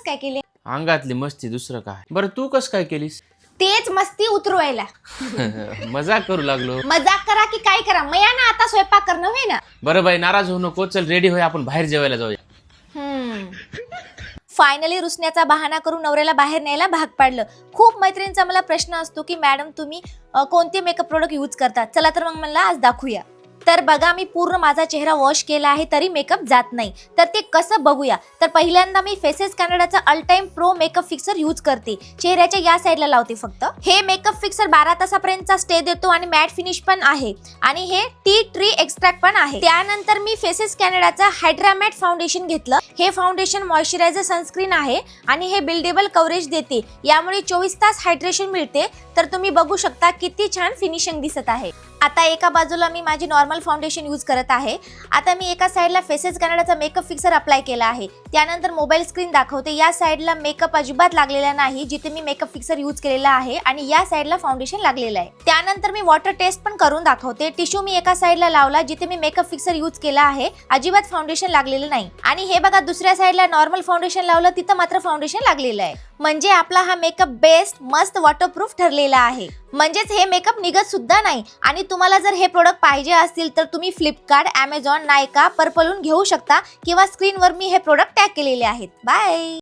काय केले? अंगातली मस्ती, दुसरं काय. बरं तू कस काय केलीस? तेच मस्ती उतरवायला. मजाक करू लागलो. मजाक करा की काय करा, मया ना आता स्वयंपाक करणं होय ना. बरं बाई, नाराज होऊ नको. चल रेडी होय, आपण बाहेर जेवायला जाऊया. फायनली रुसण्याचा बहाणा करून नवऱ्याला बाहेर न्यायला भाग पाडलं. खूप मैत्रिणींचा मला प्रश्न असतो की मॅडम तुम्ही कोणते मेकअप प्रोडक्ट यूज करतात. चला तर मग मला आज दाखवूया. तर बघा, मी पूर्ण माझा चेहरा वॉश केला आहे तरी मेकअप जात नाही. तर ते कसं बघूया. तर पहिल्यांदा मी फेसेस कॅनडाचा all time pro makeup fixer use करते. चेहऱ्याच्या या साईडला लावते फक्त. हे मेकअप फिक्सर 12 तासापर्यंतचा स्टे देतो आणि मॅट फिनिश पण आहे आणि हे टी ट्री एक्स्ट्रॅक्ट पण आहे. त्यानंतर मी फेसेस कॅनडाचा हायड्रा मॅट फाउंडेशन घेतलं. हे फाउंडेशन मॉइश्चरायझर सनस्क्रीन आहे आणि हे बिल्डेबल कव्हरेज देते. यामुळे 24 तास हायड्रेशन मिळते. तर तुम्ही बघू शकता किती छान फिनिशिंग दिसत आहे. आता एका बाजूला मी माझी नॉर्मल फाउंडेशन यूज करत आहे. आता मी एका साईडला फेसेस कॅनडाचा मेकअप फिक्सर अप्लाय केला आहे. त्यानंतर मोबाईल स्क्रीन दाखवते. या साईडला मेकअप अजिबात लागलेला नाही जिथे मी मेकअप फिक्सर यूज केलेला आहे आणि या साईडला फाउंडेशन लागलेलं आहे. त्यानंतर मी वॉटर टेस्ट पण करून दाखवते. टिश्यू मी एका साईडला लावला जिथे मी मेकअप फिक्सर यूज केला आहे. अजिबात फाउंडेशन लागलेलं नाही. आणि हे बघा, दुसऱ्या साईडला नॉर्मल फाउंडेशन लावलं, तिथं मात्र फाउंडेशन लागलेलं आहे. म्हणजे आपला हा मेकअप बेस्ट मस्त वॉटरप्रूफ ठरलेला आहे. म्हणजेच हे मेकअप निघत सुद्धा नाही. आणि तुम्हाला जर हे प्रोडक्ट पाहिजे असतील तर तुम्ही फ्लिपकार्ट, ॲमेझॉन, नायका, पर्पलहून घेऊ शकता किंवा स्क्रीनवर मी हे प्रोडक्ट टॅग केलेले आहेत. बाय.